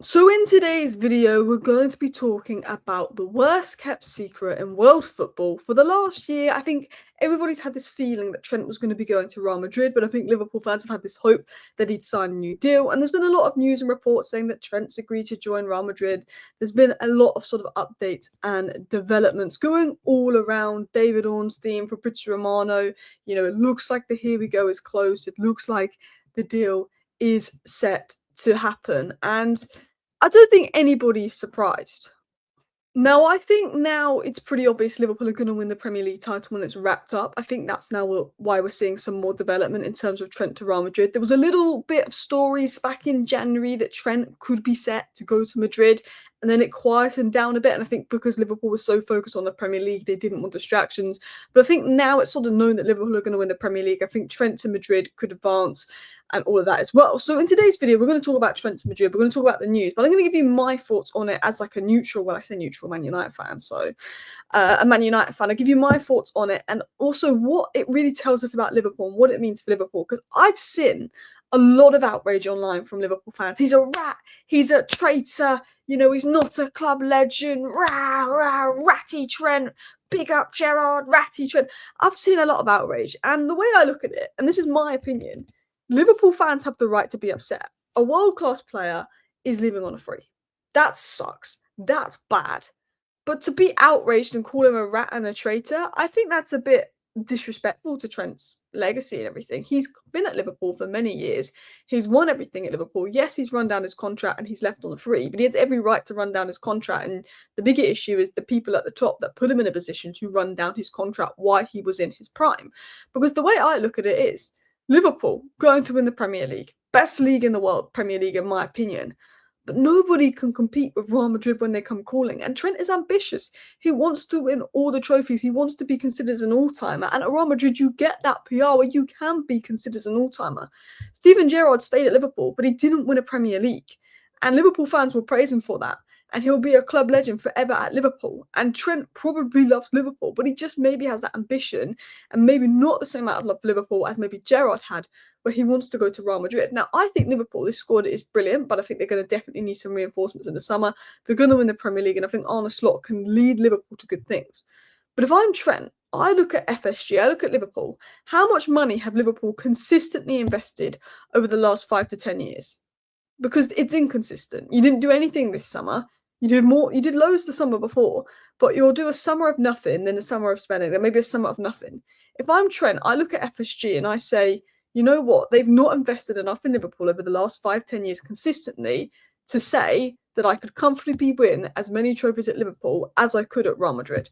So in today's video, we're going to be talking about the worst kept secret in world football for the last year. I think everybody's had this feeling that Trent was going to be going to Real Madrid, but I think Liverpool fans have had this hope that he'd sign a new deal. And there's been a lot of news and reports saying that Trent's agreed to join Real Madrid. There's been a lot of sort of updates and developments going all around. David Ornstein, Fabrizio Romano, it looks like the here we go is close. It looks like the deal is set to happen. And I don't think anybody's surprised. Now, I think now it's pretty obvious Liverpool are going to win the Premier League title when it's wrapped up. I think that's now why we're seeing some more development in terms of Trent to Real Madrid. There was a little bit of stories back in January that Trent could be set to go to Madrid, and then it quietened down a bit. And I think because Liverpool was so focused on the Premier League, they didn't want distractions. But I think now it's sort of known that Liverpool are going to win the Premier League. I think Trent to Madrid could advance and all of that as well. So in today's video, we're going to talk about Trent to Madrid. We're going to talk about the news, but I'm going to give you my thoughts on it as like a neutral, when I say neutral, Man United fan. So a Man United fan, I'll give you my thoughts on it and also what it really tells us about Liverpool and what it means for Liverpool. Because I've seen a lot of outrage online from Liverpool fans. He's a rat. He's a traitor. He's not a club legend. Rah, rah, ratty Trent. Big up Gerrard, ratty Trent. I've seen a lot of outrage. And the way I look at it, and this is my opinion, Liverpool fans have the right to be upset. A world-class player is leaving on a free. That sucks. That's bad. But to be outraged and call him a rat and a traitor, I think that's a bit disrespectful to Trent's legacy and everything. He's been at Liverpool for many years. He's won everything at Liverpool. Yes, he's run down his contract and he's left on a free, but he has every right to run down his contract. And the bigger issue is the people at the top that put him in a position to run down his contract while he was in his prime. Because the way I look at it is, Liverpool going to win the Premier League. Best league in the world, Premier League, in my opinion. But nobody can compete with Real Madrid when they come calling. And Trent is ambitious. He wants to win all the trophies. He wants to be considered as an all-timer. And at Real Madrid, you get that PR where you can be considered as an all-timer. Steven Gerrard stayed at Liverpool, but he didn't win a Premier League. And Liverpool fans will praise him for that. And he'll be a club legend forever at Liverpool. And Trent probably loves Liverpool, but he just maybe has that ambition and maybe not the same amount of love for Liverpool as maybe Gerrard had, where he wants to go to Real Madrid. Now, I think Liverpool, this squad is brilliant, but I think they're going to definitely need some reinforcements in the summer. They're going to win the Premier League, and I think Arne Slot can lead Liverpool to good things. But if I'm Trent, I look at FSG, I look at Liverpool. How much money have Liverpool consistently invested over the last 5 to 10 years? Because it's inconsistent. You didn't do anything this summer. You did loads the summer before, but you'll do a summer of nothing, then a summer of spending, then maybe a summer of nothing. If I'm Trent, I look at FSG and I say, you know what? They've not invested enough in Liverpool over the last 5-10 years consistently to say that I could comfortably win as many trophies at Liverpool as I could at Real Madrid.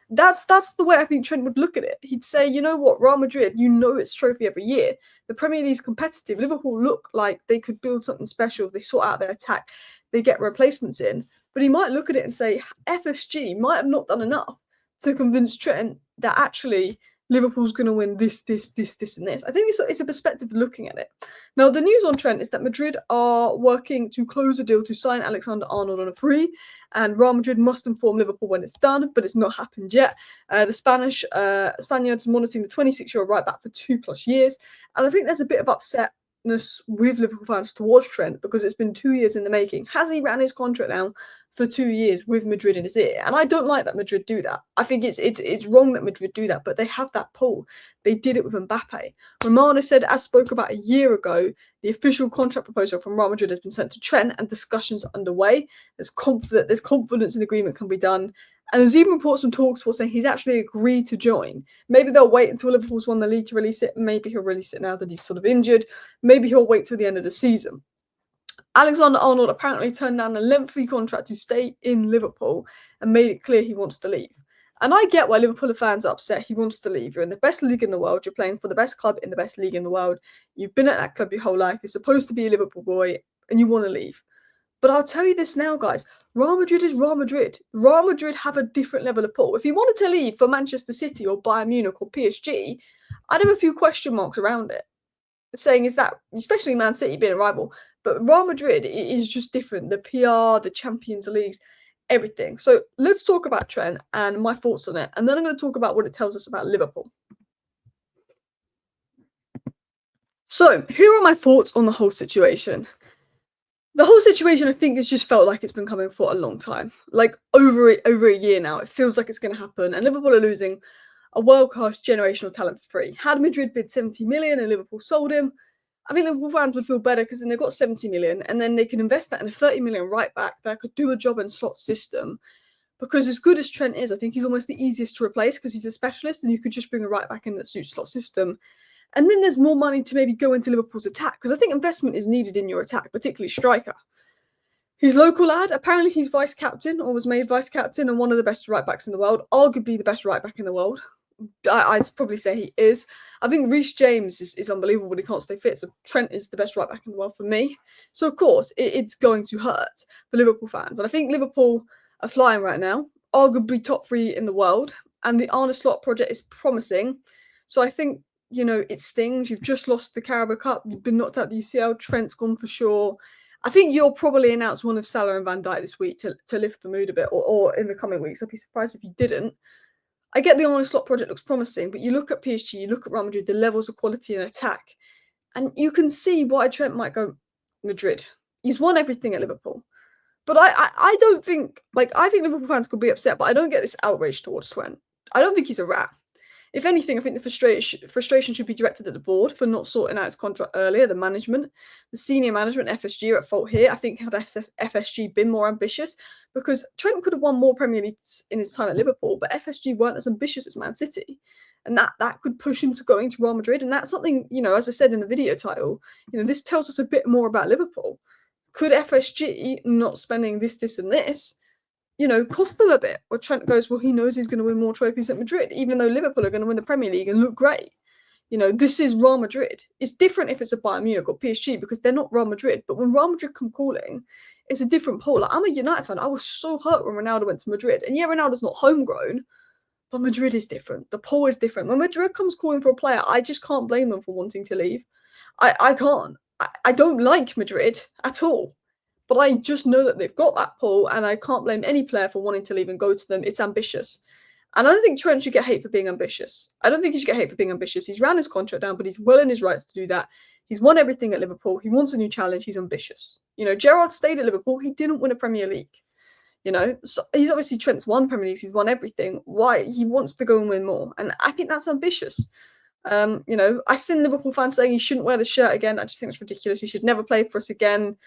That's the way I think Trent would look at it. He'd say, you know what, Real Madrid, it's trophy every year. The Premier League's competitive. Liverpool look like they could build something special if they sort out their attack, they get replacements in. But he might look at it and say, FSG might have not done enough to convince Trent that actually Liverpool's going to win this, and this. I think it's a perspective looking at it. Now, the news on Trent is that Madrid are working to close a deal to sign Alexander Arnold on a free, and Real Madrid must inform Liverpool when it's done, but it's not happened yet. The Spaniards monitoring the 26-year-old right back for 2+ years, and I think there's a bit of upsetness with Liverpool fans towards Trent because it's been 2 years in the making. Has he ran his contract now for 2 years with Madrid in his ear? And I don't like that Madrid do that. I think it's wrong that Madrid do that, but they have that pull. They did it with Mbappe. Romano said, as spoke about a year ago, the official contract proposal from Real Madrid has been sent to Trent and discussions are underway. There's confidence an agreement can be done. And there's even reports from TalkSport saying he's actually agreed to join. Maybe they'll wait until Liverpool's won the league to release it. Maybe he'll release it now that he's sort of injured. Maybe he'll wait till the end of the season. Alexander Arnold apparently turned down a lengthy contract to stay in Liverpool and made it clear he wants to leave. And I get why Liverpool fans are upset. He wants to leave. You're in the best league in the world. You're playing for the best club in the best league in the world. You've been at that club your whole life. You're supposed to be a Liverpool boy and you want to leave. But I'll tell you this now, guys. Real Madrid is Real Madrid. Real Madrid have a different level of pull. If he wanted to leave for Manchester City or Bayern Munich or PSG, I'd have a few question marks around it. Saying is that, especially Man City being a rival, but Real Madrid is just different. The PR, the Champions Leagues, everything. So let's talk about Trent and my thoughts on it. And then I'm going to talk about what it tells us about Liverpool. So here are my thoughts on the whole situation. The whole situation, I think, has just felt like it's been coming for a long time, like over a year now. It feels like it's going to happen, and Liverpool are losing a world-class generational talent for free. Had Madrid bid 70 million and Liverpool sold him, I think Liverpool fans would feel better because then they've got 70 million and then they can invest that in a 30 million right back that could do a job in slot system. Because as good as Trent is, I think he's almost the easiest to replace because he's a specialist and you could just bring a right back in that suits slot system. And then there's more money to maybe go into Liverpool's attack because I think investment is needed in your attack, particularly striker. He's local lad. Apparently he's vice captain or was made vice captain and one of the best right backs in the world, arguably the best right back in the world. I'd probably say he is. I think Reece James is unbelievable when he can't stay fit. So Trent is the best right back in the world for me. So of course it's going to hurt for Liverpool fans. And I think Liverpool are flying right now, arguably top 3 in the world. And the Arne Slot project is promising. So I think, you know, it stings. You've just lost the Carabao Cup. You've been knocked out the UCL. Trent's gone for sure. I think you'll probably announce one of Salah and Van Dijk this week to lift the mood a bit, or in the coming weeks. I'd be surprised if you didn't. I get the Arne Slot project looks promising, but you look at PSG, you look at Real Madrid, the levels of quality and attack, and you can see why Trent might go Madrid. He's won everything at Liverpool. But I don't think, like, I think Liverpool fans could be upset, but I don't get this outrage towards Trent. I don't think he's a rat. If anything, I think the frustration should be directed at the board for not sorting out his contract earlier, the management. The senior management, FSG, are at fault here. I think had FSG been more ambitious, because Trent could have won more Premier Leagues in his time at Liverpool, but FSG weren't as ambitious as Man City. And that could push him to going to Real Madrid. And that's something, you know, as I said in the video title, you know, this tells us a bit more about Liverpool. Could FSG not spending this, and this, you know, cost them a bit? Where Trent goes, well, he knows he's going to win more trophies at Madrid, even though Liverpool are going to win the Premier League and look great. You know, this is Real Madrid. It's different if it's a Bayern Munich or PSG because they're not Real Madrid. But when Real Madrid come calling, it's a different pole. Like, I'm a United fan. I was so hurt when Ronaldo went to Madrid. And yeah, Ronaldo's not homegrown, but Madrid is different. The pole is different. When Madrid comes calling for a player, I just can't blame them for wanting to leave. I can't. I don't like Madrid at all. But I just know that they've got that pull, and I can't blame any player for wanting to leave and go to them. It's ambitious. And I don't think Trent should get hate for being ambitious. I don't think he should get hate for being ambitious. He's ran his contract down, but he's well in his rights to do that. He's won everything at Liverpool. He wants a new challenge. He's ambitious. You know, Gerrard stayed at Liverpool. He didn't win a Premier League. You know, so he's obviously Trent's won Premier Leagues. He's won everything. Why? He wants to go and win more. And I think that's ambitious. You know, I seen Liverpool fans saying he shouldn't wear the shirt again. I just think it's ridiculous. He should never play for us again.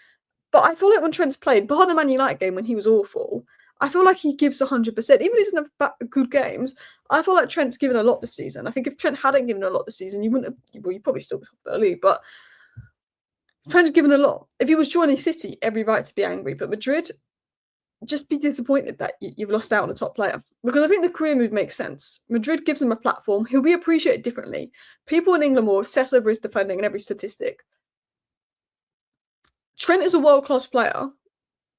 But I feel like when Trent's played, bar the Man United game when he was awful, I feel like he gives 100%. Even if he doesn't have good games, I feel like Trent's given a lot this season. I think if Trent hadn't given a lot this season, you wouldn't have, well, you'd probably still be top of the league, but Trent's given a lot. If he was joining City, every right to be angry. But Madrid, just be disappointed that you've lost out on a top player. Because I think the career move makes sense. Madrid gives him a platform. He'll be appreciated differently. People in England will obsess over his defending and every statistic. Trent is a world-class player,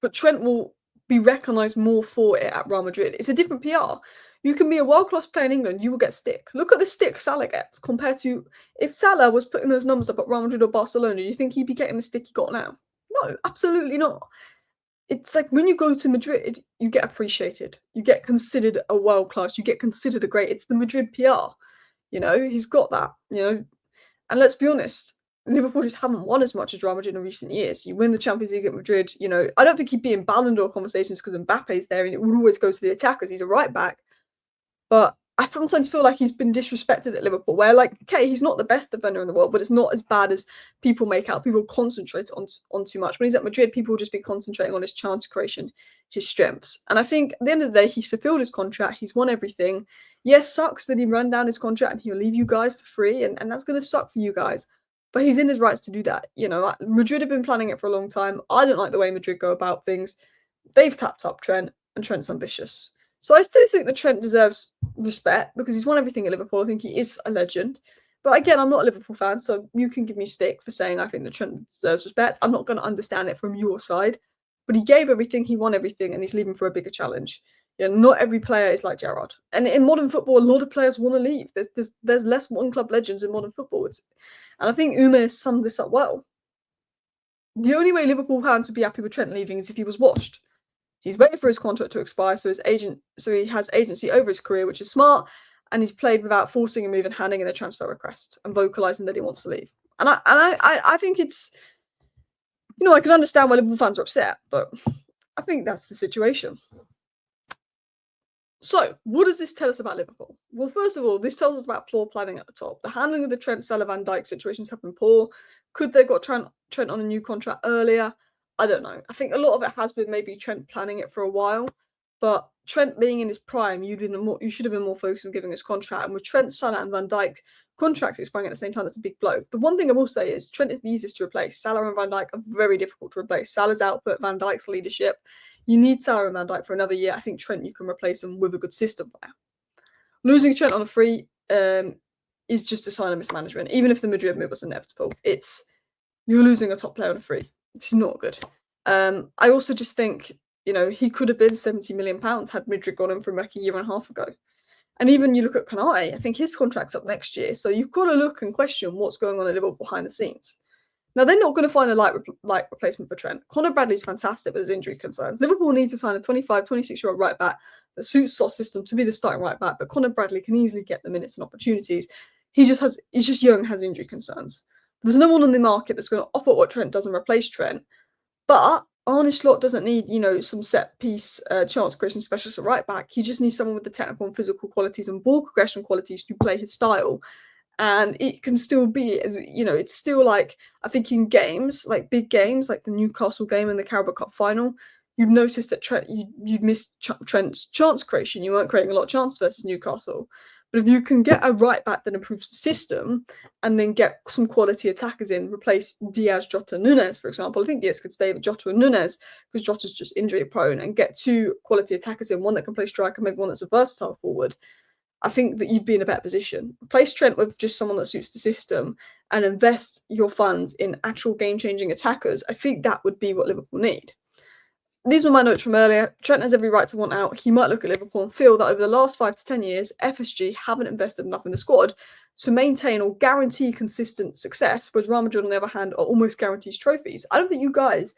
but Trent will be recognised more for it at Real Madrid. It's a different PR. You can be a world-class player in England, you will get stick. Look at the stick Salah gets compared to if Salah was putting those numbers up at Real Madrid or Barcelona, do you think he'd be getting the stick he got now? No, absolutely not. It's like when you go to Madrid, you get appreciated. You get considered a world-class. You get considered a great. It's the Madrid PR. You know, he's got that, you know. And let's be honest, Liverpool just haven't won as much as Real Madrid in recent years. You win the Champions League at Madrid, you know, I don't think he'd be in Ballon d'Or conversations because Mbappe's there and it would always go to the attackers. He's a right back. But I sometimes feel like he's been disrespected at Liverpool, where, like, okay, he's not the best defender in the world, but it's not as bad as people make out. People concentrate on too much. When he's at Madrid, people will just be concentrating on his chance creation, his strengths. And I think at the end of the day, he's fulfilled his contract. He's won everything. Yes, sucks that he ran down his contract and he'll leave you guys for free, and that's going to suck for you guys. But he's in his rights to do that. You know, Madrid have been planning it for a long time. I don't like the way Madrid go about things. They've tapped up Trent, and Trent's ambitious. So I still think that Trent deserves respect because he's won everything at Liverpool. I think he is a legend. But again, I'm not a Liverpool fan, so you can give me stick for saying I think that Trent deserves respect. I'm not going to understand it from your side. But he gave everything, he won everything, and he's leaving for a bigger challenge. Yeah, not every player is like Gerrard. And in modern football, a lot of players want to leave. There's less one-club legends in modern football. And I think Uma has summed this up well. The only way Liverpool fans would be happy with Trent leaving is if he was washed. He's waiting for his contract to expire, so he has agency over his career, which is smart, and he's played without forcing a move and handing in a transfer request and vocalising that he wants to leave. And I think it's I can understand why Liverpool fans are upset, but I think that's the situation. So, what does this tell us about Liverpool? Well, first of all, this tells us about poor planning at the top. The handling of the Trent Salah Van Dijk situations have been poor. Could they got Trent on a new contract earlier? I don't know. I think a lot of it has been maybe Trent planning it for a while, but Trent being in his prime, you should have been more focused on giving his contract. And with Trent, Salah, and Van Dijk contracts expiring at the same time, that's a big blow. The one thing I will say is Trent is the easiest to replace. Salah and Van Dijk are very difficult to replace. Salah's output, Van Dijk's leadership. You need Salah and Van Dijk for another year. I think Trent, you can replace him with a good system player. Losing Trent on a free is just a sign of mismanagement. Even if the Madrid move was inevitable, you're losing a top player on a free. It's not good. I also just think, he could have been £70 million had Madrid gone him from like a year and a half ago. And even you look at Konate, I think his contract's up next year. So you've got to look and question what's going on at Liverpool behind the scenes. Now, they're not going to find a light replacement for Trent. Conor Bradley's fantastic with his injury concerns. Liverpool needs to sign a 25, 26-year-old right back that suits Slot's system to be the starting right back, but Conor Bradley can easily get the minutes and opportunities. He's just young and has injury concerns. There's no one on the market that's going to offer what Trent does and replace Trent. But Arne Slot doesn't need, some set piece chance creation specialist at right back. He just needs someone with the technical and physical qualities and ball progression qualities to play his style. And it can still be, it's still like, I think in games, like big games, like the Newcastle game and the Carabao Cup final, you'd notice that you'd missed Trent's chance creation. You weren't creating a lot of chance versus Newcastle. But if you can get a right back that improves the system and then get some quality attackers in, replace Diaz, Jota, Nunes, for example. I think Diaz could stay with Jota and Nunes because Jota's just injury prone, and get two quality attackers in, one that can play striker, maybe one that's a versatile forward. I think that you'd be in a better position. Replace Trent with just someone that suits the system and invest your funds in actual game-changing attackers. I think that would be what Liverpool need. These were my notes from earlier. Trent has every right to want out. He might look at Liverpool and feel that over the last 5 to 10 years, FSG haven't invested enough in the squad to maintain or guarantee consistent success, whereas Real Madrid, on the other hand, are almost guarantees trophies. I don't think you guys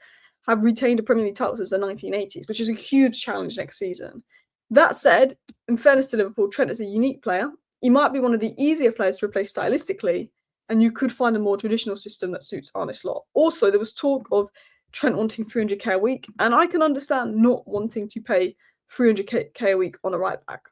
have retained a Premier League title since the 1980s, which is a huge challenge next season. That said, in fairness to Liverpool, Trent is a unique player. He might be one of the easier players to replace stylistically, and you could find a more traditional system that suits Arne Slot. Also, there was talk of Trent wanting 300k a week, and I can understand not wanting to pay 300k a week on a right back.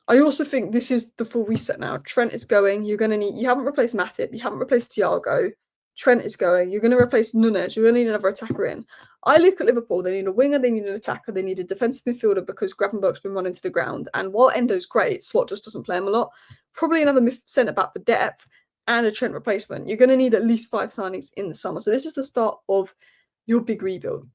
I also think this is the full reset now. Trent is going. You haven't replaced Matip, you haven't replaced Thiago. Trent is going. You're going to replace Nunes. You're going to need another attacker in. I look at Liverpool. They need a winger. They need an attacker. They need a defensive midfielder because Gravenberch's been running to the ground. And while Endo's great, Slot just doesn't play him a lot. Probably another centre back for depth and a Trent replacement. You're going to need at least 5 signings in the summer. So this is the start of your big rebuild.